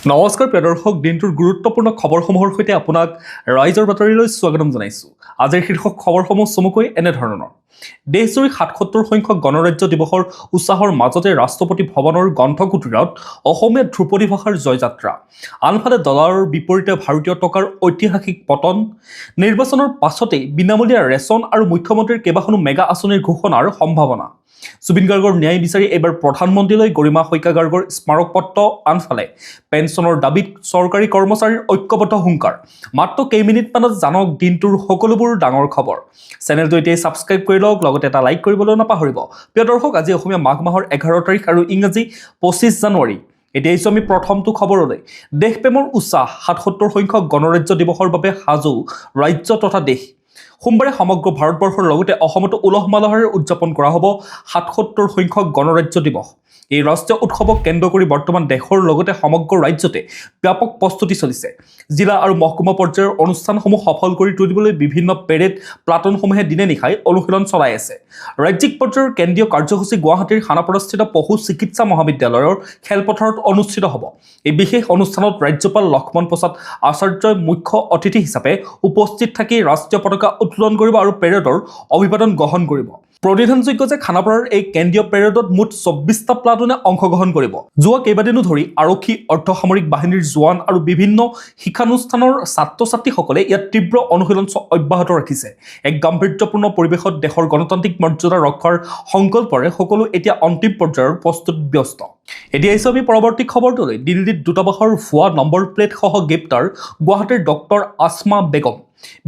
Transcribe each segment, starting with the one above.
নমস্কাৰ প্ৰিয় দৰ্শক, দিনটোৰ গুৰুত্বপূৰ্ণ খবৰসমূহৰ সৈতে আপোনাক ৰাইজৰ বাতৰিলৈ স্বাগতম জনাইছোঁ। আজিৰ শীৰ্ষক খবৰসমূহ চমুকৈ এনেধৰণৰ। দেশজুৰি ৭৭ সংখ্যক গণৰাজ্য দিৱসৰ উৎসাহৰ মাজতে ৰাষ্ট্ৰপতি ভৱনৰ গ্ৰন্থকুটীৰত অসমীয়া ধ্ৰুপদী ভাষাৰ জয়যাত্ৰা। আনফালে ডলাৰৰ বিপৰীতে ভাৰতীয় টকাৰ ঐতিহাসিক পতন। নিৰ্বাচনৰ পাছতেই বিনামূলীয়া ৰেচন আৰু মুখ্যমন্ত্ৰীৰ কেইবাখনো মেগা আঁচনিৰ ঘোষণাৰ সম্ভাৱনা। জুবিন গাৰ্গৰ ন্যায় বিচাৰি এইবাৰ প্ৰধানমন্ত্ৰীলৈ গৰিমা শইকীয়া গাৰ্গৰ স্মাৰক পত্ৰ। আনফালে পেঞ্চনৰ দাবীত চৰকাৰী কৰ্মচাৰীৰ ঐক্যবদ্ধ হুংকাৰ। মাত্ৰ কেইমিনিটমানত জানক দিনটোৰ সকলোবোৰ ডাঙৰ খবৰ। চেনেলটো এতিয়াই ছাবস্ক্ৰাইব কৰি লওক, লগতে এটা লাইক কৰিবলৈ নাপাহৰিব। প্ৰিয় দৰ্শক, আজি অসমীয়া মাঘ মাহৰ 11 তাৰিখ আৰু ইংৰাজী 25 জানুৱাৰী। এতিয়া আহিছোঁ আমি প্ৰথমটো খবৰলৈ। দেশপ্ৰেমৰ উৎসাহ, ৭৭ সংখ্যক গণৰাজ্য দিৱসৰ বাবে সাজু ৰাজ্য তথা দেশ। সোমবাৰে সমগ্ৰ ভাৰতবৰ্ষৰ লগতে অসমতো উলহ মালহেৰে উদযাপন কৰা হ'ব ৭৭ সংখ্যক গণৰাজ্য দিৱস। এই ৰাষ্ট্ৰীয় উৎসৱক কেন্দ্ৰ কৰি বৰ্তমান দেশৰ লগতে সমগ্ৰ ৰাজ্যতে ব্যাপক প্ৰস্তুতি চলিছে। জিলা আৰু মহকুমা পৰ্যায়ৰ অনুষ্ঠানসমূহ সফল কৰি তুলিবলৈ বিভিন্ন পেৰেড প্লাটুনসমূহে দিনে নিশাই অনুশীলন চলাই আছে। ৰাজ্যিক পৰ্যায়ৰ কেন্দ্ৰীয় কাৰ্যসূচী গুৱাহাটীৰ খানাপাৰাস্থিত পশু চিকিৎসা মহাবিদ্যালয়ৰ খেলপথাৰত অনুষ্ঠিত হ'ব। এই বিশেষ অনুষ্ঠানত ৰাজ্যপাল লক্ষ্মণ প্ৰসাদ আচাৰ্যই মুখ্য অতিথি হিচাপে উপস্থিত থাকি ৰাষ্ট্ৰীয় পতাকা উত্তোলন কৰিব আৰু পেৰেডৰ অভিবাদন গ্ৰহণ কৰিব। প্ৰতিধানযোগ্য যে খানাপাৰাৰ এই কেন্দ্ৰীয় পেৰেডত মুঠ 24টা প্লাটুনে অংশগ্ৰহণ কৰিব। যোৱা কেইবাদিনো ধৰি আৰক্ষী, অৰ্ধসামৰিক বাহিনীৰ জোৱান আৰু বিভিন্ন শিক্ষানুষ্ঠানৰ ছাত্ৰ ছাত্ৰীসকলে ইয়াত তীব্ৰ অনুশীলন অব্যাহত ৰাখিছে। এক গাম্ভীৰ্যপূৰ্ণ পৰিৱেশত দেশৰ গণতান্ত্ৰিক মৰ্যাদা ৰক্ষাৰ সংকল্পৰে সকলো এতিয়া অন্তিম পৰ্যায়ৰ প্ৰস্তুত ব্যস্ত। এতিয়া আহিছোঁ আমি পৰৱৰ্তী খবৰটোলৈ। দিল্লীত দূতাবাসৰ ভুৱা নম্বৰ প্লেটসহ গ্ৰেপ্তাৰ গুৱাহাটীৰ ডক্টৰ আসমা বেগম।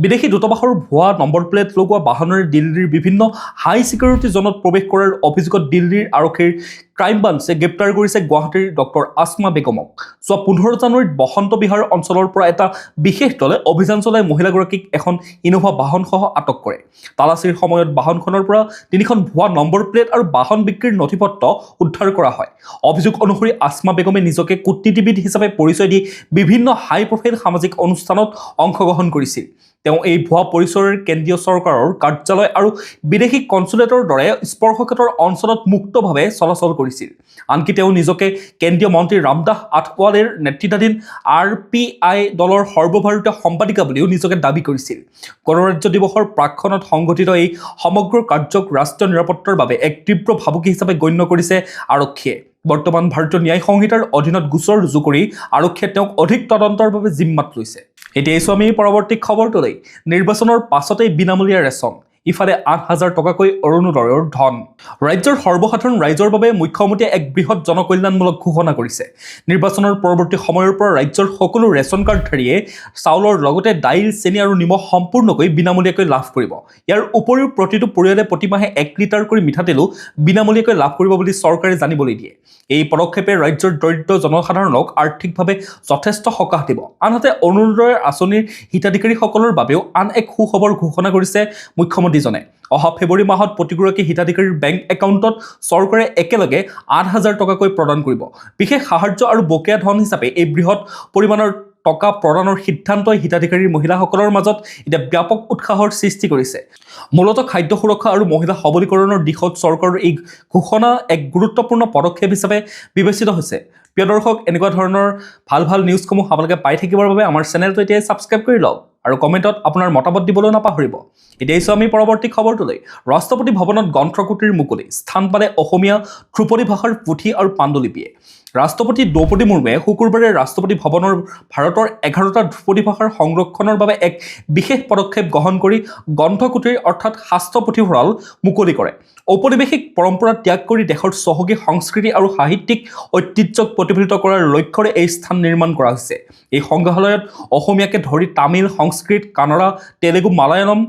বিদেশী দূতাবাসৰ ভুৱা নম্বৰ প্লেট লগোৱা বাহনেৰে দিল্লীৰ বিভিন্ন হাই ছিকিউৰিটি জোনত প্ৰৱেশ কৰাৰ অভিযোগত দিল্লীৰ আৰক্ষীৰ ক্ৰাইম ব্ৰাঞ্চে গ্ৰেপ্তাৰ কৰিছে গুৱাহাটীৰ ডক্টৰ আসমা বেগমক। যোৱা 15 জানুৱাৰীত বসন্ত বিহাৰ অঞ্চলৰ পৰা এটা বিশেষ দলে অভিযান চলাই মহিলাগৰাকীক এখন ইনোভা বাহনসহ আটক কৰে। তালাচীৰ সময়ত বাহনখনৰ পৰা 3খন ভুৱা নম্বৰ প্লেট আৰু বাহন বিক্ৰীৰ নথিপত্ৰ উদ্ধাৰ কৰা হয়। অভিযোগ অনুসৰি আসমা বেগমে নিজকে কূটনীতিবিদ হিচাপে পৰিচয় দি বিভিন্ন হাই প্ৰফাইল সামাজিক অনুষ্ঠানত অংশগ্ৰহণ কৰিছিল। তেওঁ এই ভুৱা পৰিচয়ৰ কেন্দ্ৰীয় চৰকাৰৰ কাৰ্যালয় আৰু বিদেশী কনচুলেটৰ দৰে স্পৰ্শকাতৰ অঞ্চলত মুক্তভাৱে চলাচল কৰিছিল। আনকি তেওঁ নিজকে কেন্দ্ৰীয় মন্ত্ৰী ৰামদাস আথৱালেৰ নেতৃত্বাধীন RPI দলৰ সৰ্বভাৰতীয় সম্পাদিকা বুলিও নিজকে দাবী কৰিছিল। গণৰাজ্য দিৱসৰ প্ৰাক্ষণত সংঘটিত এই সমগ্ৰ কাৰ্যক ৰাষ্ট্ৰীয় নিৰাপত্তাৰ বাবে এক তীব্ৰ ভাবুকি হিচাপে গণ্য কৰিছে আৰক্ষীয়ে। বৰ্তমান ভাৰতীয় ন্যায় সংহিতাৰ অধীনত গোচৰ ৰুজু কৰি আৰক্ষীয়ে তেওঁক অধিক তদন্তৰ বাবে জিম্মাত লৈছে। এতিয়া আহিছোঁ আমি পৰৱৰ্তী খবৰটোলৈ। নিৰ্বাচনৰ পাছতেই বিনামূলীয়া ৰেচন, ইফালে 8,000 টকাকৈ অৰুণোদয়ৰ ধন। ৰাজ্যৰ সৰ্বসাধাৰণ ৰাইজৰ বাবে মুখ্যমন্ত্ৰীয়ে এক বৃহৎ জনকল্যাণমূলক ঘোষণা কৰিছে। নিৰ্বাচনৰ পৰৱৰ্তী সময়ৰ পৰা ৰাজ্যৰ সকলো ৰেচন কাৰ্ডধাৰীয়ে চাউলৰ লগতে দাইল, চেনি আৰু নিমখ সম্পূৰ্ণকৈ বিনামূলীয়াকৈ লাভ কৰিব। ইয়াৰ উপৰিও প্ৰতিটো পৰিয়ালে প্ৰতিমাহে 1 লিটাৰ কৰি মিঠাতেলো বিনামূলীয়াকৈ লাভ কৰিব বুলি চৰকাৰে জানিবলৈ দিয়ে। এই পদক্ষেপে ৰাজ্যৰ দৰিদ্ৰ জনসাধাৰণক আৰ্থিকভাৱে যথেষ্ট সকাহ দিব। আনহাতে অৰুণোদয় আঁচনিৰ হিতাধিকাৰীসকলৰ বাবেও আন এক সুখবৰ ঘোষণা কৰিছে মুখ্যমন্ত্ৰীজনে। অহা ফেব্ৰুৱাৰী মাহত প্ৰতিগৰাকী হিতাধিকাৰীৰ বেংক একাউণ্টত চৰকাৰে একেলগে 8,000 টকাকৈ প্ৰদান কৰিব। বিশেষ সাহায্য আৰু বকেয়া ধন হিচাপে এই বৃহৎ পৰিমাণৰ টকা প্ৰদানৰ সিদ্ধান্তই হিতাধিকাৰীৰ মহিলাসকলৰ মাজত এতিয়া ব্যাপক উৎসাহৰ সৃষ্টি কৰিছে। মূলতঃ খাদ্য সুৰক্ষা আৰু মহিলা সবলীকৰণৰ দিশত চৰকাৰৰ এই ঘোষণা এক গুৰুত্বপূৰ্ণ পদক্ষেপ হিচাপে বিবেচিত হৈছে। প্ৰিয় দৰ্শক, এনেকুৱা ধৰণৰ ভাল নিউজসমূহ আপোনালোকে পাই থাকিবৰ বাবে আমাৰ চেনেলটো এতিয়াই ছাবস্ক্ৰাইব কৰি লওক আৰু কমেণ্টত আপোনাৰ মতামত দিবলৈ নাপাহৰিব। এতিয়া আহিছোঁ আমি পৰৱৰ্তী খবৰটোলৈ। ৰাষ্ট্ৰপতি ভৱনত গ্ৰন্থকুটীৰ মুকলি, স্থান পালে অসমীয়া ধ্ৰুপদী ভাষাৰ পুথি আৰু পাণ্ডুলিপিয়ে। ৰাষ্ট্ৰপতি দ্ৰৌপদী মুৰ্মুৱে শুকুৰবাৰে ৰাষ্ট্ৰপতি ভৱনৰ ভাৰতৰ 11টা ধ্ৰুপদী ভাষাৰ সংৰক্ষণৰ বাবে এক বিশেষ পদক্ষেপ গ্ৰহণ কৰি গ্ৰন্থকুটীৰ অৰ্থাৎ শাস্ত্ৰ পুথিভঁৰাল মুকলি কৰে। ঔপনিৱেশিক পৰম্পৰা ত্যাগ কৰি দেশৰ চহকী সংস্কৃতি আৰু সাহিত্যিক ঐতিহ্যক প্ৰতিফলিত কৰাৰ লক্ষ্যৰে এই স্থান নিৰ্মাণ কৰা হৈছে। এই সংগ্ৰহালয়ত অসমীয়াকে ধৰি তামিল, সংস্কৃত, কানাড়া, তেলেগু, মালায়ালম,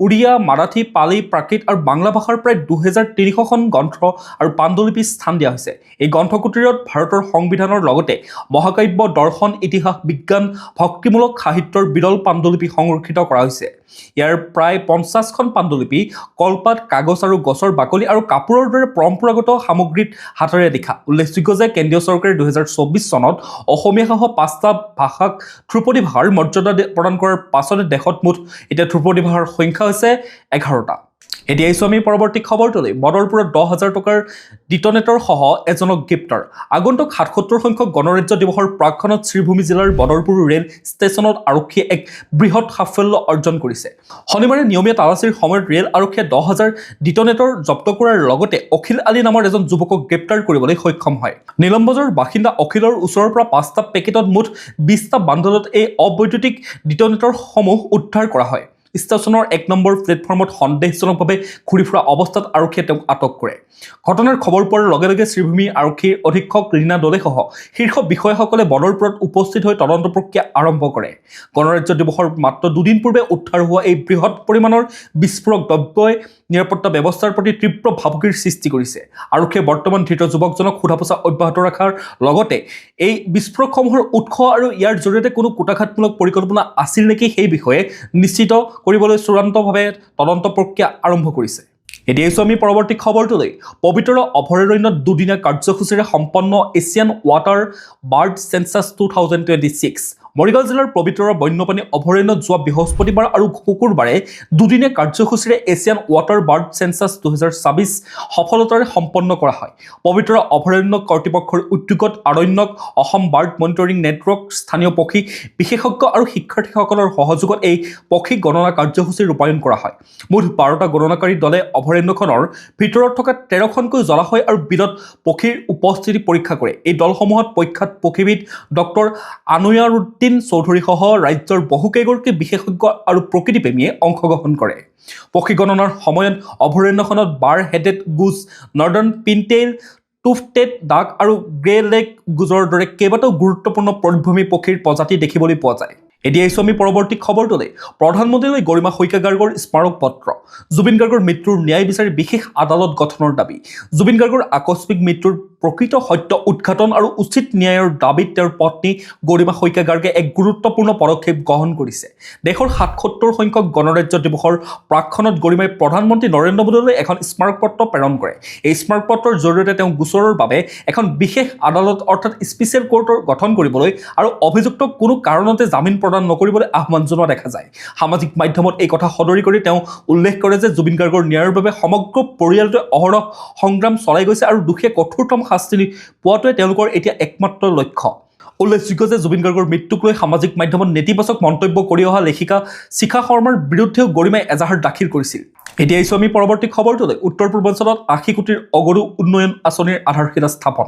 উড়িয়া, মাৰাঠী, পালি, প্ৰাকৃত আৰু বাংলা ভাষাৰ প্ৰায় 2,300খন গ্ৰন্থ আৰু পাণ্ডুলিপি স্থান দিয়া হৈছে। এই গ্ৰন্থকুটীৰত ভাৰতৰ সংবিধানৰ লগতে মহাকাব্য, দৰ্শন, ইতিহাস, বিজ্ঞান, ভক্তিমূলক সাহিত্যৰ বিৰল পাণ্ডুলিপি সংৰক্ষিত কৰা হৈছে। ইয়াৰ প্ৰায় 50খন পাণ্ডুলিপি কলপাত, কাগজ আৰু গছৰ বাকলি আৰু কাপোৰৰ দৰে পৰম্পৰাগত সামগ্ৰীত হাতেৰে লিখা। উল্লেখযোগ্য যে কেন্দ্ৰীয় চৰকাৰে 2024 চনত অসমীয়াসহ 5টা ভাষাক ধ্ৰুপদী ভাষাৰ মৰ্যাদা প্ৰদান কৰাৰ পাছতে দেশত মুঠ এতিয়া ধ্ৰুপদী ভাষাৰ সংখ্যা হৈছে 11টা। এতিয়া আহিছোঁ আমি পৰৱৰ্তী খবৰটোলৈ। বদৰপুৰত 10,000 টকাৰ ডিটনেটৰসহ এজনক গ্ৰেপ্তাৰ। আগন্তুক 77 সংখ্যক গণৰাজ্য দিৱসৰ প্ৰাকক্ষণত শ্ৰীভূমি জিলাৰ বদৰপুৰ ৰেল ষ্টেচনত আৰক্ষীয়ে এক বৃহৎ সাফল্য অৰ্জন কৰিছে। শনিবাৰে নিয়মীয়া তালাচীৰ সময়ত ৰেল আৰক্ষীয়ে 10,000 ডিটনেটৰ জব্দ কৰাৰ লগতে অখিল আলী নামৰ এজন যুৱকক গ্ৰেপ্তাৰ কৰিবলৈ সক্ষম হয়। নিলমবজাৰৰ বাসিন্দা অখিলৰ ওচৰৰ পৰা 5টা পেকেটত মুঠ 20টা বাণ্ডলত এই অবৈদ্যুতিক ডিটনেটৰসমূহ উদ্ধাৰ কৰা হয়। ষ্টেচনৰ 1 নম্বৰ প্লেটফৰ্মত সন্দেহজনকভাৱে ঘূৰি ফুৰা অৱস্থাত আৰক্ষীয়ে তেওঁক আটক কৰে। ঘটনাৰ খবৰ পোৱাৰ লগে লগে শ্ৰীভূমি আৰক্ষীৰ অধীক্ষক ৰীনা দলেসহ শীৰ্ষ বিষয়াসকলে বদৰপুৰত উপস্থিত হৈ তদন্ত প্ৰক্ৰিয়া আৰম্ভ কৰে। গণৰাজ্য দিৱসৰ মাত্ৰ দুদিন পূৰ্বে উদ্ধাৰ হোৱা এই বৃহৎ পৰিমাণৰ বিস্ফোৰক দ্ৰব্যই নিৰাপত্তা ব্যৱস্থাৰ প্ৰতি তীব্ৰ ভাবুকিৰ সৃষ্টি কৰিছে। আৰক্ষীয়ে বৰ্তমান ধৃত যুৱকজনক সোধা পোছা অব্যাহত ৰখাৰ লগতে এই বিস্ফোৰকসমূহৰ উৎস আৰু ইয়াৰ জৰিয়তে কোনো কুটাঘাতমূলক পৰিকল্পনা আছিল নেকি সেই বিষয়ে নিশ্চিত কৰিবলৈ চূড়ান্তভাৱে তদন্ত প্ৰক্ৰিয়া আৰম্ভ কৰিছে। এতিয়া আহিছোঁ আমি পৰৱৰ্তী খবৰটোলৈ। পবিত্ৰ অভয়াৰণ্যত দুদিনীয়া কাৰ্যসূচীৰে সম্পন্ন Asian water bird census 2026। Morigaon জিলাৰ পবিত্ৰ বন্যপ্ৰাণী অভয়াৰণ্যত যোৱা বৃহস্পতিবাৰ আৰু শুকুৰবাৰে দুদিনীয়া কাৰ্যসূচীৰে এছিয়ান ৱাটাৰ বাৰ্ড চেঞ্চাছ 2026 সফলতাৰে সম্পন্ন কৰা হয়। পবিত্ৰ অভয়াৰণ্য কৰ্তৃপক্ষৰ উদ্যোগত আৰণ্যক, অসম বাৰ্ড মনিটৰিং নেটৱৰ্ক, স্থানীয় পক্ষী বিশেষজ্ঞ আৰু শিক্ষাৰ্থীসকলৰ সহযোগত এই পক্ষী গণনা কাৰ্যসূচী ৰূপায়ণ কৰা হয়। মুঠ 12টা গণনাকাৰী দলে অভয়াৰণ্যখনৰ ভিতৰত থকা 13খনকৈ জলাশয় আৰু বিলত পক্ষীৰ উপস্থিতি পৰীক্ষা কৰে। এই দলসমূহত প্ৰখ্যাত পক্ষীবিদ ডক্টৰ আনোয়াৰুদ্দিন চৌধুৰীসহ ৰাজ্যৰ বহুকেইগৰাকী বিশেষজ্ঞ আৰু প্ৰকৃতিপ্ৰেমীয়ে অংশগ্ৰহণ কৰে। পক্ষী গণনাৰ সময়ত অভয়াৰণ্যখনত বাৰ হেডেড গুজ, নৰ্দাৰ্ণ পিনটেইল, টুফটেড ডাক আৰু গ্ৰে লেগ গুজৰ দৰে কেইবাটাও গুৰুত্বপূৰ্ণ পৰিভ্ৰমী পক্ষীৰ প্ৰজাতি দেখিবলৈ পোৱা যায়। এতিয়া আহিছোঁ আমি পৰৱৰ্তী খবৰটোলৈ। প্ৰধানমন্ত্ৰীলৈ গৰিমা শইকীয়া গাৰ্গৰ স্মাৰক পত্ৰ। জুবিন গাৰ্গৰ মৃত্যুৰ ন্যায় বিচাৰি বিশেষ আদালত গঠনৰ দাবী। জুবিন গাৰ্গৰ আকস্মিক মৃত্যুৰ প্ৰকৃত সত্য উদঘাটন আৰু উচিত ন্যায়ৰ দাবীত তেওঁৰ পত্নী গৰিমা শইকীয়া গাৰ্গে এক গুৰুত্বপূৰ্ণ পদক্ষেপ গ্ৰহণ কৰিছে। দেশৰ 77 সংখ্যক গণৰাজ্য দিৱসৰ প্ৰাকক্ষণত গৰিমাই প্ৰধানমন্ত্ৰী নৰেন্দ্ৰ মোদীলৈ এখন স্মাৰক পত্ৰ প্ৰেৰণ কৰে। এই স্মাৰক পত্ৰৰ জৰিয়তে তেওঁ গোচৰৰ বাবে এখন বিশেষ আদালত অৰ্থাৎ স্পেচিয়েল কোৰ্টৰ গঠন কৰিবলৈ আৰু অভিযুক্তক কোনো কাৰণতে জামিন প্ৰদান নকৰিবলৈ আহ্বান জনোৱা দেখা যায়। সামাজিক মাধ্যমত এই কথা সদৰি কৰি তেওঁ উল্লেখ কৰে যে জুবিন গাৰ্গৰ ন্যায়ৰ বাবে সমগ্ৰ পৰিয়ালটোৱে অহৰহ সংগ্ৰাম চলাই গৈছে আৰু দোষীয়ে কঠোৰতম শাস্তি পোৱাটোৱে তেওঁলোকৰ এতিয়া একমাত্ৰ লক্ষ্য। উল্লেখযোগ্য যে জুবিন গাৰ্গৰ মৃত্যুক লৈ সামাজিক মাধ্যমত নেতিবাচক মন্তব্য কৰি অহা লেখিকা শিখা শৰ্মাৰ বিৰুদ্ধেও গৰিমাই এজাহাৰ দাখিল কৰিছিল। এতিয়া আহিছোঁ আমি পৰৱৰ্তী খবৰটোলৈ। উত্তৰ পূৰ্বাঞ্চলত 80 কোটিৰ অগৰু উন্নয়ন আঁচনিৰ আধাৰশিলা স্থাপন।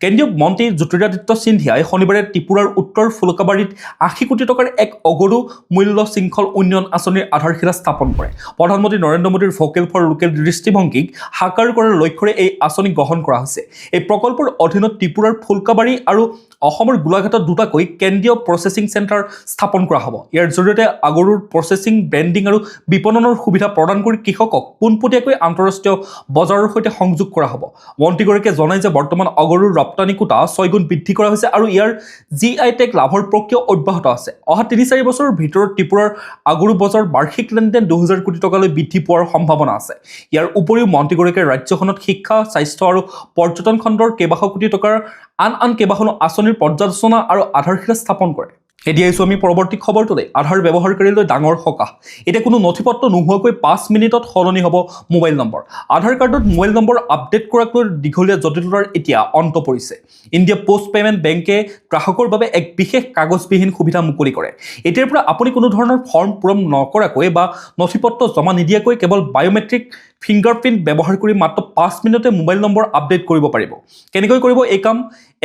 কেন্দ্ৰীয় মন্ত্ৰী জ্যোতিৰাদিত্য সিন্ধিয়াই শনিবাৰে ত্ৰিপুৰাৰ উত্তৰ ফুলকাবাৰীত 80 কোটি টকাৰ এক অগৰু মূল্য শৃংখল উন্নয়ন আঁচনিৰ আধাৰশিলা স্থাপন কৰে। প্ৰধানমন্ত্ৰী নৰেন্দ্ৰ মোদীৰ ভোকেল ফৰ লোকেল দৃষ্টিভংগীক সাকাৰ কৰাৰ লক্ষ্যৰে এই আঁচনি গ্ৰহণ কৰা হৈছে। এই প্ৰকল্পৰ অধীনত ত্ৰিপুৰাৰ ফুলকাবাৰী আৰু অসমৰ গোলাঘাটত দুটাকৈ কেন্দ্ৰীয় প্ৰচেছিং চেণ্টাৰ স্থাপন কৰা হ'ব। ইয়াৰ জৰিয়তে আগৰুৰ প্ৰচেছিং, ব্ৰেণ্ডিং আৰু বিপণনৰ সুবিধা প্ৰদান কৰি কৃষকক পোনপটীয়াকৈ আন্তঃৰাষ্ট্ৰীয় বজাৰৰ সৈতে সংযোগ কৰা হ'ব। মন্ত্ৰীগৰাকীয়ে জনায় যে বৰ্তমান অগৰুৰ ৰপ্তানি কোটা 6 গুণ বৃদ্ধি কৰা হৈছে আৰু ইয়াৰ GI টেগ লাভৰ প্ৰক্ৰিয়া অব্যাহত আছে। অহা 3-4 বছৰৰ ভিতৰত ত্ৰিপুৰাৰ আগৰু বজাৰ বাৰ্ষিক লেনদেন 2000 কোটি টকালৈ বৃদ্ধি পোৱাৰ সম্ভাৱনা আছে। ইয়াৰ উপৰিও মন্ত্ৰীগৰাকীয়ে ৰাজ্যখনত শিক্ষা, স্বাস্থ্য আৰু পৰ্যটন খণ্ডৰ কেইবাশ কোটি টকাৰ আন কেইবাখনো আঁচনিৰ পৰ্যালোচনা আৰু আধাৰশিলা স্থাপন কৰে। এতিয়া আহিছোঁ আমি পৰৱৰ্তী খবৰটোলৈ। আধাৰ ব্যৱহাৰকাৰীলৈ ডাঙৰ সকাহ। এতিয়া কোনো নথিপত্ৰ নোহোৱাকৈ 5 মিনিটত সলনি হ'ব মোবাইল নম্বৰ। আধাৰ কাৰ্ডত মোবাইল নম্বৰ আপডেট কৰাক লৈ দীঘলীয়া জটিলতাৰ এতিয়া অন্ত পৰিছে। ইণ্ডিয়া পোষ্ট পেমেণ্ট বেংকে গ্ৰাহকৰ বাবে এক বিশেষ কাগজবিহীন সুবিধা মুকলি কৰে। এতিয়াৰ পৰা আপুনি কোনো ধৰণৰ ফৰ্ম পূৰণ নকৰাকৈ বা নথিপত্ৰ জমা নিদিয়াকৈ কেৱল বায়োমেট্ৰিক ফিংগাৰপ্ৰিণ্ট ব্যৱহাৰ কৰি মাত্ৰ 5 মিনিটতে মোবাইল নম্বৰ আপডেট কৰিব পাৰিব। কেনেকৈ কৰিব এই কাম?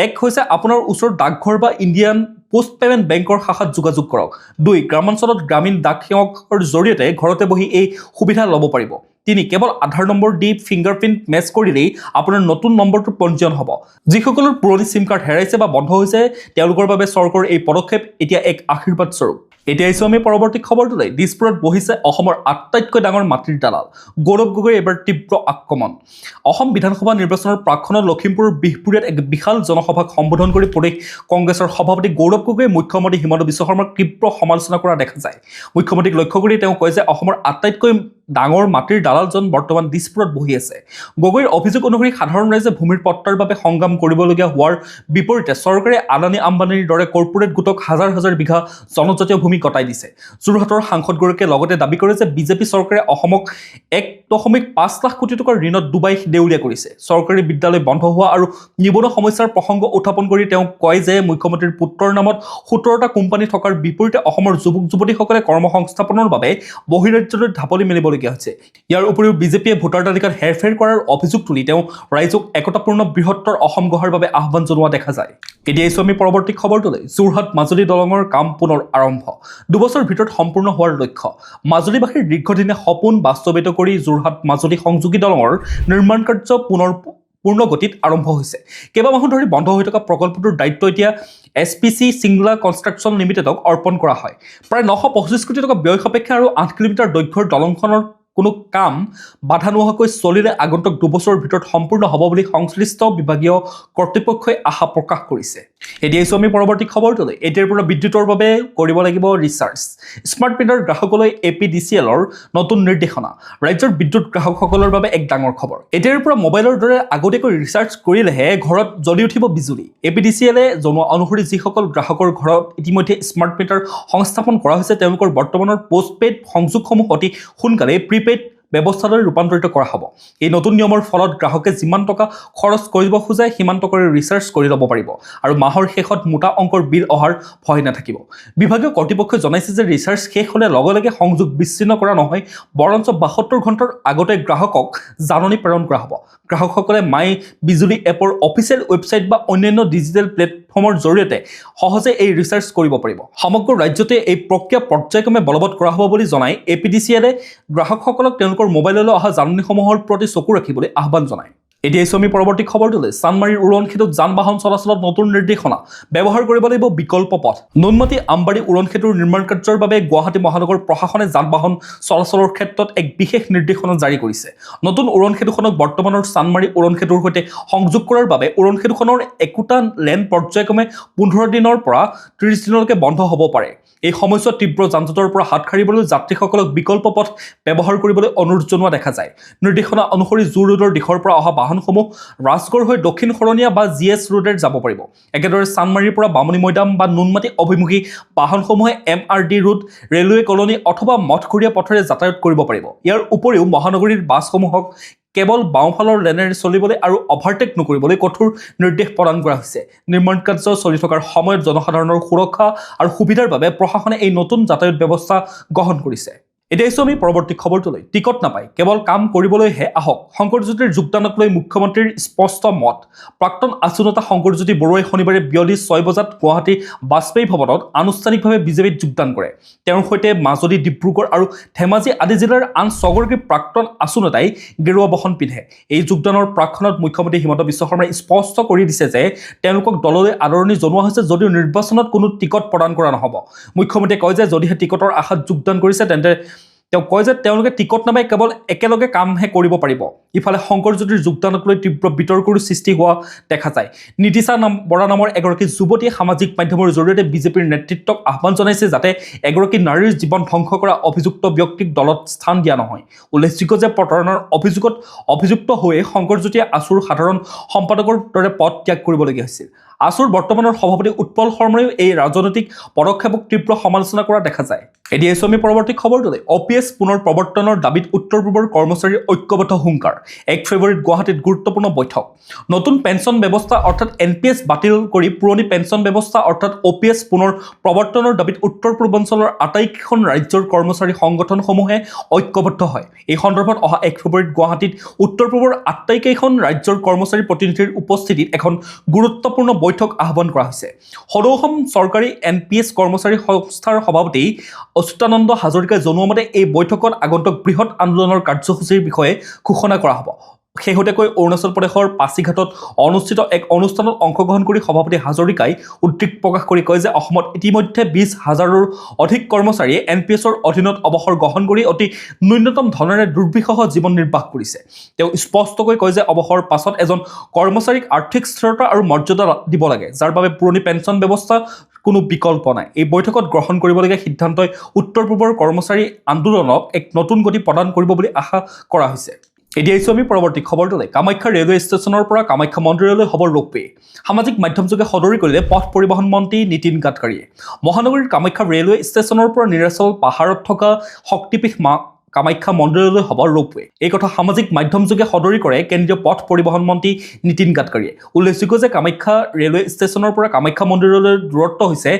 এক হৈছে আপোনাৰ ওচৰৰ ডাকঘৰ বা ইণ্ডিয়ান পোষ্ট পেমেণ্ট বেংকৰ শাখাত যোগাযোগ কৰক। 2 গ্ৰামাঞ্চলত গ্ৰামীণ ডাক সেৱকৰ জৰিয়তে ঘৰতে বহি এই সুবিধা ল'ব পাৰিব। 3 কেৱল আধাৰ নম্বৰ দি ফিংগাৰপ্ৰিণ্ট মেচ কৰিলেই আপোনাৰ নতুন নম্বৰটো পঞ্জীয়ন হ'ব। যিসকলৰ পুৰণি চিম কাৰ্ড হেৰাইছে বা বন্ধ হৈছে তেওঁলোকৰ বাবে চৰকাৰৰ এই পদক্ষেপ এতিয়া এক আশীৰ্বাদ স্বৰূপ। এতিয়া আহিছোঁ আমি পৰৱৰ্তী খবৰটোলৈ। দিছপুৰত বহিছে অসমৰ আটাইতকৈ ডাঙৰ মাটিৰ দালাল। গৌৰৱ গগৈৰ এবাৰ তীব্ৰ আক্ৰমণ। অসম বিধানসভা নিৰ্বাচনৰ প্ৰাকক্ষণত লখিমপুৰৰ বিহপুৰীয়াত এক বিশাল জনসভাক সম্বোধন কৰি প্ৰদেশ কংগ্ৰেছৰ সভাপতি গৌৰৱ গগৈয়ে মুখ্যমন্ত্ৰী হিমন্ত বিশ্ব শৰ্মাক তীব্ৰ সমালোচনা কৰা দেখা যায়। মুখ্যমন্ত্ৰীক লক্ষ্য কৰি তেওঁ কয় যে অসমৰ আটাইতকৈ ডাঙৰ মাটিৰ দালালজন বৰ্তমান দিছপুৰত বহি আছে। গগৈৰ অভিযোগ অনুসৰি সাধাৰণ ৰাইজে ভূমিৰ পট্টাৰ বাবে সংগ্ৰাম কৰিবলগীয়া হোৱাৰ বিপৰীতে চৰকাৰে আদানী আম্বানীৰ দৰে কৰ্পোৰেট গোটক হাজাৰ হাজাৰ বিঘা জনজাতীয় ভূমি ভূমি কটাই দিছে। যোৰহাটৰ সাংসদগৰাকীয়ে লগতে দাবী কৰে যে বিজেপি চৰকাৰে অসমক 1.5 লাখ কোটি টকাৰ ঋণত ডুবাই দেউলীয়া কৰিছে। চৰকাৰী বিদ্যালয় বন্ধ হোৱা আৰু নিবনুৱা সমস্যাৰ প্ৰসংগ উত্থাপন কৰি তেওঁ কয় যে মুখ্যমন্ত্ৰীৰ পুত্ৰৰ নামত 17টা কোম্পানী থকাৰ বিপৰীতে অসমৰ যুৱক যুৱতীসকলে কৰ্মসংস্থাপনৰ বাবে বহিৰাজ্যলৈ ঢাপলি মেলিবলগীয়া হৈছে। ইয়াৰ উপৰিও বিজেপিয়ে ভোটাৰ তালিকাত হেৰফেৰ কৰাৰ অভিযোগ তুলি তেওঁ ৰাইজক একতাপূৰ্ণ বৃহত্তৰ অসম গঢ়াৰ বাবে আহ্বান জনোৱা দেখা যায়। এতিয়া আহিছোঁ আমি পৰৱৰ্তী খবৰটোলৈ। যোৰহাট মাজুলী দলঙৰ কাম পুনৰ আৰম্ভ, 2 বছৰৰ ভিতৰত সম্পূৰ্ণ হোৱাৰ লক্ষ্য। মাজুলীবাসীৰ দীৰ্ঘদিনীয়া সপোন বাস্তৱায়িত কৰি যোৰহাট মাজুলী সংযোগী দলঙৰ নিৰ্মাণ কাৰ্য পুনৰ পূৰ্ণ গতিত আৰম্ভ হৈছে। কেইবামাহ ধৰি বন্ধ হৈ থকা প্ৰকল্পটোৰ দায়িত্ব এতিয়া SPC চিংলা কনষ্ট্ৰাকশ্যন লিমিটেডক অৰ্পণ কৰা হয়। প্ৰায় 925 কোটি টকা ব্যয় সাপেক্ষে আৰু 8 কিলোমিটাৰ দৈৰ্ঘ্যৰ দলংখনৰ কোনো কাম বাধা নোহোৱাকৈ চলিলে আগন্তুক 2 বছৰৰ ভিতৰত সম্পূৰ্ণ হ'ব বুলি সংশ্লিষ্ট বিভাগীয় কৰ্তৃপক্ষই আশা প্ৰকাশ কৰিছে। এতিয়া আহিছোঁ আমি পৰৱৰ্তী খবৰটোলৈ। এতিয়াৰ পৰা বিদ্যুতৰ বাবে কৰিব লাগিব ৰিচাৰ্জ। স্মাৰ্ট মিটাৰ গ্ৰাহকলৈ APDCLৰ নতুন নিৰ্দেশনা। ৰাজ্যৰ বিদ্যুৎ গ্ৰাহকসকলৰ বাবে এক ডাঙৰ খবৰ। এতিয়াৰ পৰা মোবাইলৰ দৰে আগতীয়াকৈ ৰিচাৰ্জ কৰিলেহে ঘৰত জ্বলি উঠিব বিজুলী। APDCLে জনোৱা অনুসৰি যিসকল গ্ৰাহকৰ ঘৰত ইতিমধ্যে স্মাৰ্ট মিটাৰ সংস্থাপন কৰা হৈছে তেওঁলোকৰ বৰ্তমানৰ পোষ্টপেইড সংযোগসমূহ অতি সোনকালে প্ৰিপেইড ব্যৱস্থালৈ ৰূপান্তৰিত কৰা হ'ব। এই নতুন নিয়মৰ ফলত গ্ৰাহকে যিমান টকা খৰচ কৰিব খোজে সিমান টকাৰে ৰিচাৰ্জ কৰি ল'ব পাৰিব আৰু মাহৰ শেষত মোটা অংকৰ বিল অহাৰ ভয় নাথাকিব। বিভাগীয় কৰ্তৃপক্ষই জনাইছে যে ৰিচাৰ্জ শেষ হ'লে লগে লগে সংযোগ বিচ্ছিন্ন কৰা নহয়, বৰঞ্চ 72 ঘণ্টাৰ আগতে গ্ৰাহকক জাননী প্ৰেৰণ কৰা হ'ব। গ্ৰাহকসকলে মাই বিজুলী এপৰ অফিচিয়েল ৱেবছাইট বা অন্যান্য ডিজিটেল প্লেটফৰ্মৰ জৰিয়তে সহজে এই ৰিচাৰ্জ কৰিব পাৰিব। সমগ্ৰ ৰাজ্যতে এই প্ৰক্ৰিয়া পৰ্যায়ক্ৰমে বলবৎ কৰা হ'ব বুলি জনাই APDCLে গ্ৰাহকসকলক তেওঁলোকৰ মোবাইললৈ অহা জাননীসমূহৰ প্ৰতি চকু ৰাখিবলৈ আহ্বান জনায়। এতিয়া আহিছোঁ আমি পৰৱৰ্তী খবৰটোলৈ। চানমাৰীৰ উৰণসেতুত যান বাহন চলাচলত নতুন নিৰ্দেশনা, ব্যৱহাৰ কৰিব লাগিব বিকল্প পথ। নুনমাটি আমবাৰী উৰণসেতুৰ নিৰ্মাণ কাৰ্যৰ বাবে গুৱাহাটী মহানগৰ প্ৰশাসনে যান বাহন চলাচলৰ ক্ষেত্ৰত এক বিশেষ নিৰ্দেশনা জাৰি কৰিছে। নতুন উৰণসেতুখনক বৰ্তমানৰ চানমাৰী উৰণসেতুৰ সৈতে সংযোগ কৰাৰ বাবে উৰণসেতুখনৰ একোটা লেন পৰ্যায়ক্ৰমে 15 দিনৰ পৰা 30 দিনলৈকে বন্ধ হ'ব পাৰে। এই সময়ছোৱাত তীব্ৰ যান-জঁটৰ পৰা হাত সাৰিবলৈ যাত্ৰীসকলক বিকল্প পথ ব্যৱহাৰ কৰিবলৈ অনুৰোধ জনোৱা দেখা যায়। নিৰ্দেশনা অনুসৰি জু ৰোডৰ দিশৰ পৰা অহা বাহনসমূহ ৰাজগড় হৈ দক্ষিণ শৰণীয়া বা GS ৰোডেৰে যাব পাৰিব। একেদৰে চানমাৰীৰ পৰা বামুণী মৈদাম বা নুনমাটি অভিমুখী বাহনসমূহে MRD ৰোড, ৰেলৱে কলনী অথবা মঠঘৰীয়া পথেৰে যাতায়াত কৰিব পাৰিব। ইয়াৰ উপৰিও মহানগৰীৰ বাছসমূহক কেৱল বাওঁফালৰ লেনেৰে চলিবলৈ আৰু অভাৰটেক নকৰিবলৈ কঠোৰ নিৰ্দেশ প্ৰদান কৰা হৈছে। নিৰ্মাণ কাৰ্য চলি থকাৰ সময়ত জনসাধাৰণৰ সুৰক্ষা আৰু সুবিধাৰ বাবে প্ৰশাসনে এই নতুন যাতায়াত ব্যৱস্থা গ্ৰহণ কৰিছে। এতিয়া আহিছোঁ আমি পৰৱৰ্তী খবৰটোলৈ। টিকট নাপায়, কেৱল কাম কৰিবলৈহে আহক, শংকৰজ্যোতিৰ যোগদানক লৈ মুখ্যমন্ত্ৰীৰ স্পষ্ট মত। প্ৰাক্তন আছুনেতা শংকৰজ্যোতি বৰুৱাই শনিবাৰে বিয়লি 6 বজাত গুৱাহাটী বাজপেয়ী ভৱনত আনুষ্ঠানিকভাৱে বিজেপিত যোগদান কৰে। তেওঁৰ সৈতে মাজুলী, ডিব্ৰুগড় আৰু ধেমাজি আদি জিলাৰ আন 6গৰাকী প্ৰাক্তন আছুনেতাই গেৰুৱা বসন পিন্ধে। এই যোগদানৰ প্ৰাক্ষণত মুখ্যমন্ত্ৰী হিমন্ত বিশ্ব শৰ্মাই স্পষ্ট কৰি দিছে যে তেওঁলোকক দললৈ আদৰণি জনোৱা হৈছে যদিও নিৰ্বাচনত কোনো টিকট প্ৰদান কৰা নহ'ব। মুখ্যমন্ত্ৰীয়ে কয় যে যদিহে টিকটৰ আশাত যোগদান কৰিছে তেন্তে তেওঁ কয় যে তেওঁলোকে টিকট নাপাই কেৱল একেলগে কামহে কৰিব পাৰিব। ইফালে শংকৰজ্যোতিৰ যোগদানক লৈ তীব্ৰ বিতৰ্কৰো সৃষ্টি হোৱা দেখা যায়। নিতিশা বৰা নামৰ এগৰাকী যুৱতীয়ে সামাজিক মাধ্যমৰ জৰিয়তে বিজেপিৰ নেতৃত্বক আহ্বান জনাইছে যাতে এগৰাকী নাৰীৰ জীৱন ধ্বংস কৰা অভিযুক্ত ব্যক্তিক দলত স্থান দিয়া নহয়। উল্লেখযোগ্য যে প্ৰতাৰণাৰ অভিযোগত অভিযুক্ত হৈয়ে শংকৰজ্যোতিয়ে আছুৰ সাধাৰণ সম্পাদকৰ দৰে পদ ত্যাগ কৰিবলগীয়া হৈছিল। আছুৰ বৰ্তমানৰ সভাপতি উৎপল শৰ্মায়ো এই ৰাজনৈতিক পদক্ষেপক তীব্ৰ সমালোচনা কৰা দেখা যায়। এতিয়া আহিছোঁ আমি পৰৱৰ্তী খবৰটোলৈ। OPS পুনৰ প্ৰৱৰ্তনৰ দাবীত উত্তৰ পূবৰ কৰ্মচাৰীৰ ঐক্যবদ্ধ হুংকাৰ। 1 ফেব্ৰুৱাৰীত গুৱাহাটীত গুৰুত্বপূৰ্ণ বৈঠক। নতুন পেঞ্চন ব্যৱস্থা অৰ্থাৎ NPS বাতিল কৰি পুৰণি পেঞ্চন ব্যৱস্থা অৰ্থাৎ OPS পুনৰ প্ৰৱৰ্তনৰ দাবীত উত্তৰ পূৰ্বাঞ্চলৰ আটাইকেইখন ৰাজ্যৰ কৰ্মচাৰী সংগঠনসমূহে ঐক্যবদ্ধ হয়। এই সন্দৰ্ভত অহা 1 ফেব্ৰুৱাৰীত গুৱাহাটীত উত্তৰ পূবৰ আটাইকেইখন ৰাজ্যৰ কৰ্মচাৰী প্ৰতিনিধিৰ উপস্থিতিত এখন গুৰুত্বপূৰ্ণ বৈঠক আহ্বান কৰা হৈছে। সদৌ অসম চৰকাৰী NPS কৰ্মচাৰী সংস্থাৰ সভাপতি অচ্যুতানন্দ হাজৰিকাই জনোৱা মতে এই বৈঠকত আগন্তুক বৃহৎ আন্দোলনৰ কাৰ্যসূচীৰ বিষয়ে ঘোষণা কৰা হ'ব। শেহতীয়াকৈ অৰুণাচল প্ৰদেশৰ পাছিঘাটত অনুষ্ঠিত এক অনুষ্ঠানত অংশগ্ৰহণ কৰি সভাপতি হাজৰিকাই উদ্বেগ প্ৰকাশ কৰি কয় যে অসমত ইতিমধ্যে 20,000ৰো অধিক কৰ্মচাৰীয়ে NPSৰ অধীনত অৱসৰ গ্ৰহণ কৰি অতি ন্যূনতম ধনেৰে দুৰ্বিষহ জীৱন নিৰ্বাহ কৰিছে। তেওঁ স্পষ্টকৈ কয় যে অৱসৰৰ পাছত এজন কৰ্মচাৰীক আৰ্থিক স্থিৰতা আৰু মৰ্যাদা দিব লাগে, যাৰ বাবে পুৰণি পেঞ্চন ব্যৱস্থা কোনো বিকল্প নাই। এই বৈঠকত গ্ৰহণ কৰিবলগীয়া সিদ্ধান্তই উত্তৰ পূবৰ কৰ্মচাৰী আন্দোলনক এক নতুন গতি প্ৰদান কৰিব বুলি আশা কৰা হৈছে। এতিয়া আহিছোঁ আমি পৰৱৰ্তী খবৰটোলৈ। কামাখ্যা ৰেলৱে ষ্টেচনৰ পৰা কামাখ্যা মন্দিৰলৈ হ'ব ৰোপৱে। সামাজিক মাধ্যমযোগে সদৰি কৰিলে পথ পৰিবহণ মন্ত্ৰী নীতিন গাডকাৰীয়ে। মহানগৰীৰ কামাখ্যা ৰেলৱে ষ্টেচনৰ পৰা নীলাচল পাহাৰত থকা শক্তিপীঠ মা কামাখ্যা মন্দিৰলৈ হ'ব ৰোপৱে। এই কথা সামাজিক মাধ্যমযোগে সদৰি কৰে কেন্দ্ৰীয় পথ পৰিবহণ মন্ত্ৰী নীতিন গাডকাৰীয়ে। উল্লেখযোগ্য যে কামাখ্যা ৰেলৱে ষ্টেচনৰ পৰা কামাখ্যা মন্দিৰলৈ দূৰত্ব হৈছে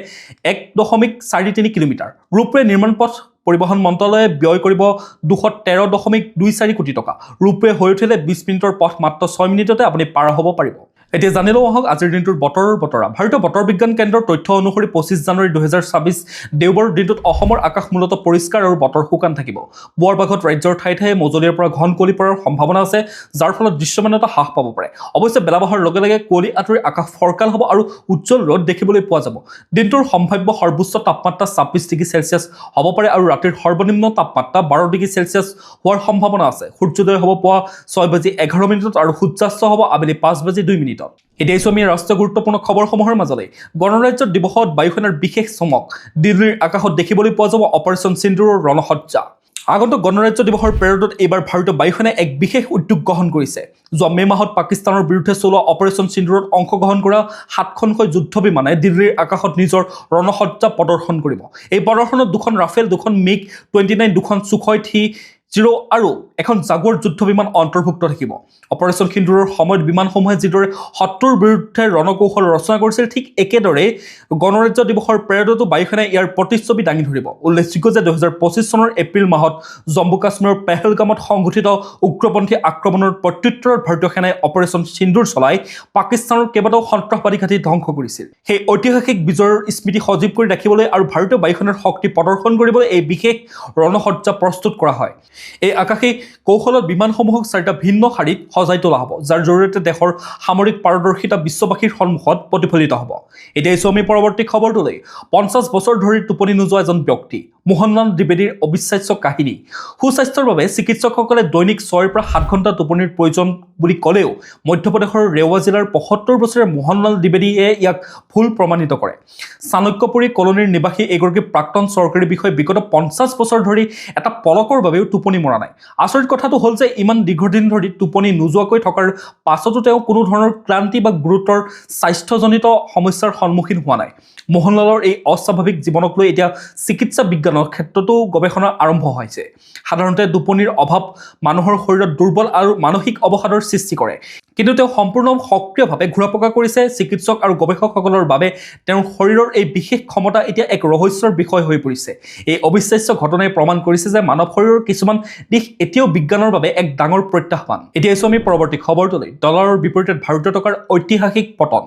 1.43 কিলোমিটাৰ। ৰোপৱে নিৰ্মাণ পথ পৰিবহণ মন্ত্ৰালয়ে ব্যয় কৰিব 213.24 কোটি টকা। ৰোপৱে হৈ উঠিলে 20 মিনিটৰ পথ মাত্ৰ 6 মিনিটতে আপুনি পাৰ হ'ব পাৰিব। এতিয়া জানি লওঁ আহক আজিৰ দিনটোৰ বতৰৰ বতৰা। ভাৰতীয় বতৰ বিজ্ঞান কেন্দ্ৰৰ তথ্য অনুসৰি 25 জানুৱাৰী 2026 দেওবাৰৰ দিনটোত অসমৰ আকাশ মূলতঃ পৰিষ্কাৰ আৰু বতৰ শুকান থাকিব। পুৱাৰ ভাগত ৰাজ্যৰ ঠায়ে ঠায়ে মজলীয়াৰ পৰা ঘন কুঁৱলী পৰাৰ সম্ভাৱনা আছে, যাৰ ফলত দৃশ্যমানতা হ্ৰাস পাব পাৰে। অৱশ্যে বেলা বহাৰ লগে লগে কুঁৱলী আঁতৰি আকাশ ফৰকাল হ'ব আৰু উজ্জ্বল ৰ'দ দেখিবলৈ পোৱা যাব। দিনটোৰ সম্ভাৱ্য সৰ্বোচ্চ তাপমাত্ৰা 26 ডিগ্ৰী চেলছিয়াছ হ'ব পাৰে আৰু ৰাতিৰ সৰ্বনিম্ন তাপমাত্ৰা 12 ডিগ্ৰী চেলছিয়াছ হোৱাৰ সম্ভাৱনা আছে। সূৰ্যোদয় হ'ব পুৱা 6:11 আৰু সূৰ্যাস্ত হ'ব আবেলি 5:02। এতিয়া আহিছোঁ আমি ৰাষ্ট্ৰীয় গুৰুত্বপূৰ্ণ খবৰসমূহৰ মাজলৈ। গণৰাজ্য দিৱসত বায়ুসেনাৰ বিশেষ চমক। দিল্লীৰ আকাশত দেখিবলৈ পোৱা যাব অপাৰেশ্যন সিন্দুৰৰ ৰণসজ্জা। আগন্তুক গণৰাজ্য দিৱসৰ পেৰেডত এইবাৰ ভাৰতীয় বায়ুসেনাই এক বিশেষ উদ্যোগ গ্ৰহণ কৰিছে। যোৱা মে' মাহত পাকিস্তানৰ বিৰুদ্ধে চলোৱা অপাৰেশ্যন সিন্দুৰত অংশগ্ৰহণ কৰা 7খনকৈ যুদ্ধ বিমানে দিল্লীৰ আকাশত নিজৰ ৰণসজ্জা প্ৰদৰ্শন কৰিব। এই প্ৰদৰ্শনত 2খন ৰাফেল, 2খন MiG-29, 2খন Sukhoi Su-30 আৰু এখন জাগুৱাৰ যুদ্ধ বিমান অন্তৰ্ভুক্ত থাকিব। অপাৰেশ্যন সিন্দুৰৰ সময়ত বিমানসমূহে যিদৰে শত্ৰুৰ বিৰুদ্ধে ৰণকৌশল ৰচনা কৰিছিল, ঠিক একেদৰে গণৰাজ্য দিৱসৰ পেৰেডতো বায়ুসেনাই ইয়াৰ প্ৰতিচ্ছবি দাঙি ধৰিব। উল্লেখযোগ্য যে 2025 চনৰ এপ্ৰিল মাহত জম্মু কাশ্মীৰৰ পেহেলগামত সংঘটিত উগ্ৰপন্থী আক্ৰমণৰ প্ৰত্যুত্তৰত ভাৰতীয় সেনাই অপাৰেশ্যন সিন্দুৰ চলাই পাকিস্তানৰ কেইবাটাও সন্ত্ৰাসবাদী ঘাটি ধ্বংস কৰিছিল। সেই ঐতিহাসিক বিজয়ৰ স্মৃতি সজীৱ কৰি ৰাখিবলৈ আৰু ভাৰতীয় বায়ুসেনাৰ শক্তি প্ৰদৰ্শন কৰিবলৈ এই বিশেষ ৰণসজ্জা প্ৰস্তুত কৰা হয়। এই আকাশী কৌশলত বিমানসমূহক 4টা ভিন্ন শাৰীত সজাই তোলা হ'ব, যাৰ জৰিয়তে দেশৰ সামৰিক পাৰদৰ্শিতা বিশ্ববাসীৰ সন্মুখত প্ৰতিফলিত হ'ব। এতিয়া আহিছোঁ আমি পৰৱৰ্তী খবৰটোলৈ। 50 বছৰ ধৰি টোপনি নোযোৱা এজন ব্যক্তি, মোহনলাল দ্বিবেদীৰ অবিশ্বাস্য কাহিনী। সুস্বাস্থ্যৰ বাবে চিকিৎসকসকলে দৈনিক 6ৰ পৰা 7 ঘণ্টা টোপনিৰ প্ৰয়োজন বুলি ক'লেও মধ্যপ্ৰদেশৰ ৰেৱা জিলাৰ 75 বছৰীয়া মোহনলাল দ্বিবেদীয়ে ইয়াক ভুল প্ৰমাণিত কৰে। চাণক্যপুৰী কলনীৰ নিবাসী এগৰাকী প্ৰাক্তন চৰকাৰী বিষয়া বিগত 50 বছৰ ধৰি এটা পলকৰ বাবেও টোপনি মৰা নাই। আচৰিত কথাটো হ'ল যে ইমান দীৰ্ঘদিন ধৰি টোপনি নোযোৱাকৈ থকাৰ পাছতো তেওঁ কোনো ধৰণৰ ক্লান্তি বা গুৰুতৰ স্বাস্থ্যজনিত সমস্যাৰ সন্মুখীন হোৱা নাই। মোহনলালৰ এই অস্বাভাৱিক জীৱনক লৈ এতিয়া চিকিৎসা বিজ্ঞানৰ ক্ষেত্ৰতো গৱেষণা আৰম্ভ হৈছে। সাধাৰণতে টোপনিৰ অভাৱ মানুহৰ শৰীৰত দুৰ্বল আৰু মানসিক অৱসাদৰ সৃষ্টি কৰে, কিন্তু তেওঁ সম্পূৰ্ণ সক্ৰিয়ভাৱে ঘূৰা পকা কৰিছে। চিকিৎসক আৰু গৱেষকসকলৰ বাবে তেওঁৰ শৰীৰৰ এই বিশেষ ক্ষমতা এতিয়া এক ৰহস্যৰ বিষয় হৈ পৰিছে। এই অবিশ্বাস্য ঘটনাই প্ৰমাণ কৰিছে যে মানৱ শৰীৰৰ কিছুমান দিশ এতিয়াও বিজ্ঞানৰ বাবে এক ডাঙৰ প্ৰত্যাহ্বান। এতিয়া আহিছোঁ আমি পৰৱৰ্তী খবৰটোলৈ। ডলাৰৰ বিপৰীতে ভাৰতীয় টকাৰ ঐতিহাসিক পতন।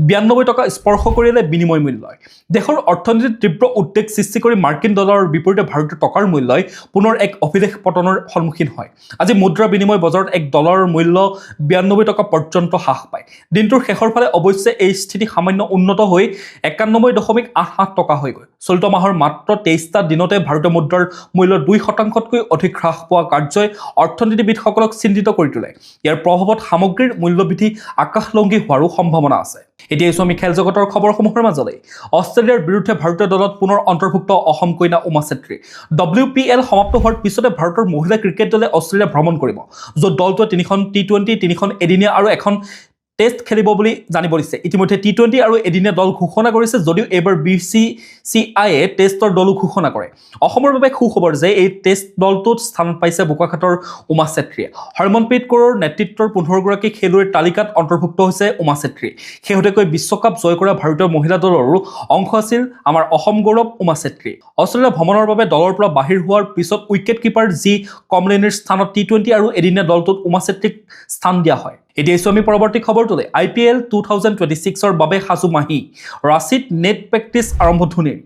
92 টকা স্পৰ্শ কৰিলে বিনিময় মূল্যই। দেশৰ অৰ্থনীতিত তীব্ৰ উদ্বেগ সৃষ্টি কৰি মাৰ্কিন ডলাৰৰ বিপৰীতে ভাৰতীয় টকাৰ মূল্যই পুনৰ এক অভিলেখ পতনৰ সন্মুখীন হয়। আজি মুদ্ৰা বিনিময় বজাৰত এক ডলাৰৰ মূল্য 92 টকা পৰ্যন্ত হ্ৰাস পায়। দিনটোৰ শেষৰ ফালে অৱশ্যে এই স্থিতি সামান্য উন্নত হৈ 91.88 টকা হৈ গৈ। চলিত মাহৰ মাত্ৰ 23টা দিনতে ভাৰতীয় মুদ্ৰাৰ মূল্য 2%তকৈ অধিক হ্ৰাস পোৱা কাৰ্যই অৰ্থনীতিবিদসকলক চিন্তিত কৰি তোলে। ইয়াৰ প্ৰভাৱত সামগ্ৰীৰ মূল্যবৃদ্ধি আকাশলংঘী হোৱাৰো সম্ভাৱনা আছে। এতিয়া আহিছোঁ আমি খেল জগতৰ খবৰসমূহৰ মাজলৈ। অষ্ট্ৰেলিয়াৰ বিৰুদ্ধে ভাৰতীয় দলত পুনৰ অন্তৰ্ভুক্ত অসম কন্যা উমা চেত্ৰী। WPL সমাপ্ত হোৱাৰ পিছতে ভাৰতৰ মহিলা ক্ৰিকেট দলে অষ্ট্ৰেলিয়া ভ্ৰমণ কৰিব, য'ত দলটোৱে 3খন T20, 3খন এদিনীয়া আৰু এখন টেষ্ট খেলিব বুলি জানিব দিছে। ইতিমধ্যে T20 আৰু এদিনীয়া দল ঘোষণা কৰিছে, যদিও এইবাৰ BCCIয়ে টেষ্টৰ দলো ঘোষণা কৰে। অসমৰ বাবে সুখবৰ যে এই টেষ্ট দলটোত স্থান পাইছে বোকাখাতৰ উমা চেত্ৰীয়ে। হৰমনপ্ৰীত কৌৰৰ নেতৃত্বৰ 15গৰাকী খেলুৱৈৰ তালিকাত অন্তৰ্ভুক্ত হৈছে উমা চেত্ৰী। শেহতীয়াকৈ বিশ্বকাপ জয় কৰা ভাৰতীয় মহিলা দলৰো অংশ আছিল আমাৰ অসম গৌৰৱ উমা চেত্ৰী। অষ্ট্ৰেলিয়া ভ্ৰমণৰ বাবে দলৰ পৰা বাহিৰ হোৱাৰ পিছত উইকেট কিপাৰ জি কমলিনীৰ স্থানত T20 আৰু এদিনীয়া দলটোত উমা চেত্ৰীক স্থান দিয়া হয়। এতিয়া আহিছোঁ আমি পৰৱৰ্তী খবৰটোলৈ। IPL 2026ৰ বাবে সাজু মাহি। ৰাঁচীত নেট প্ৰেক্টিচ আৰম্ভ ধোনীৰ।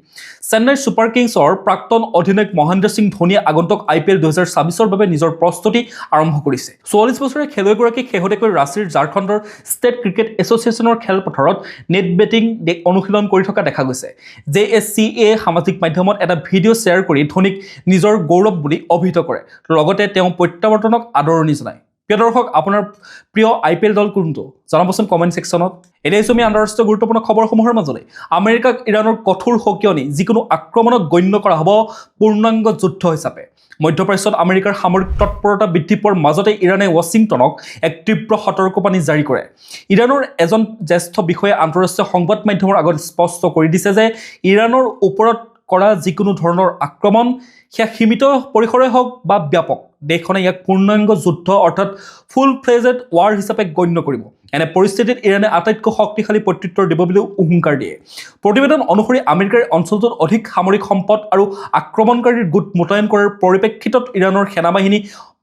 চেন্নাই ছুপাৰ কিংছৰ প্ৰাক্তন অধিনায়ক মহেন্দ্ৰ সিং ধোনীয়ে আগন্তুক IPL 2026ৰ বাবে নিজৰ প্ৰস্তুতি আৰম্ভ কৰিছে। 44 বছৰীয়া খেলুৱৈগৰাকীক শেহতীয়াকৈ ৰাঁচীৰ ঝাৰখণ্ডৰ ষ্টেট ক্ৰিকেট এছ'চিয়েশ্যনৰ খেলপথাৰত নেট বেটিং অনুশীলন কৰি থকা দেখা গৈছে। JSCA সামাজিক মাধ্যমত এটা ভিডিঅ' শ্বেয়াৰ কৰি ধোনীক নিজৰ গৌৰৱ বুলি অভিহিত কৰে। লগতে তেওঁ প্ৰত্যাৱৰ্তনক আদৰণি জনায়। প্ৰিয় দৰ্শক, আপোনাৰ প্ৰিয় IPL দল কোনটো জনাবচোন কমেণ্ট ছেকশ্যনত। এতিয়া আমি আন্তঃৰাষ্ট্ৰীয় গুৰুত্বপূৰ্ণ খবৰসমূহৰ মাজলৈ আমেৰিকাক ইৰাণৰ কঠোৰ সকিয়নি, যিকোনো আক্ৰমণক গণ্য কৰা হ'ব পূৰ্ণাংগ যুদ্ধ হিচাপে। মধ্যপ্ৰাচ্যত আমেৰিকাৰ সামৰিক তৎপৰতা বৃদ্ধি পোৱাৰ মাজতে ইৰাণে ৱাশ্বিংটনক এক তীব্ৰ সতৰ্কবাণী জাৰি কৰে। ইৰাণৰ এজন জ্যেষ্ঠ বিষয়াই আন্তঃৰাষ্ট্ৰীয় সংবাদ মাধ্যমৰ আগত স্পষ্ট কৰি দিছে যে ইৰাণৰ ওপৰত কৰা যিকোনো ধৰণৰ আক্ৰমণ সেয়া সীমিত পৰিসৰে হওক বা ব্যাপক, দেশখনে ইয়াক পূৰ্ণাংগ যুদ্ধ অৰ্থাৎ ফুল ফ্লেজেড ৱাৰ হিচাপে গণ্য কৰিব। এনে পৰিস্থিতিত ইৰাণে আটাইতকৈ শক্তিশালী প্ৰত্যুত্তৰ দিব বুলিও হুংকাৰ দিয়ে। প্ৰতিবেদন অনুসৰি আমেৰিকাৰ অঞ্চলটোত অধিক সামৰিক সম্পদ আৰু আক্ৰমণকাৰীৰ গোট মোতায়েন কৰাৰ পৰিপ্ৰেক্ষিতত ইৰাণৰ সেনাবাহিনী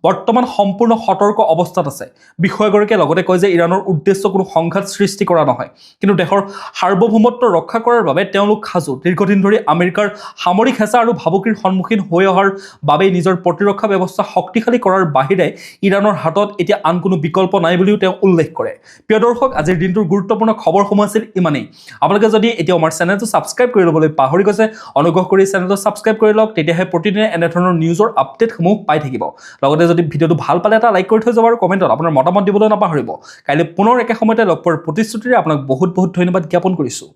বৰ্তমান সম্পূৰ্ণ সতৰ্ক অৱস্থাত আছে। বিষয়াগৰাকীয়ে লগতে কয় যে ইৰাণৰ উদ্দেশ্য কোনো সংঘাত সৃষ্টি কৰা নহয়, কিন্তু দেশৰ সাৰ্বভৌমত্ব ৰক্ষা কৰাৰ বাবে তেওঁলোক সাজু। দীৰ্ঘদিন ধৰি আমেৰিকাৰ সামৰিক হেঁচা আৰু ভাবুকিৰ সন্মুখীন হৈ অহাৰ বাবেই নিজৰ প্ৰতিৰক্ষা ব্যৱস্থা শক্তিশালী কৰাৰ বাহিৰে ইৰাণৰ হাতত এতিয়া আন কোনো বিকল্প নাই বুলিও তেওঁ উল্লেখ কৰে। প্ৰিয় দৰ্শক, আজিৰ দিনটোৰ গুৰুত্বপূৰ্ণ খবৰসমূহ আছিল ইমানেই। আপোনালোকে যদি এতিয়াও আমাৰ চেনেলটো ছাবস্ক্ৰাইব কৰি ল'বলৈ পাহৰি গৈছে, অনুগ্ৰহ কৰি চেনেলটো ছাবস্ক্ৰাইব কৰি লওক, তেতিয়াহে প্ৰতিদিনে এনেধৰণৰ নিউজৰ আপডেটসমূহ পাই থাকিব। লগতে যদি ভিডিঅ'টো ভাল পালে এটা লাইক কৰি থৈ যাব আৰু কমেণ্টত আপোনাৰ মতামত দিবলৈ নাপাহৰিব। কাইলৈ পুনৰ একে সময়তে লগ পোৱাৰ প্ৰতিশ্ৰুতিৰে আপোনাক বহুত বহুত ধন্যবাদ জ্ঞাপন কৰিছোঁ।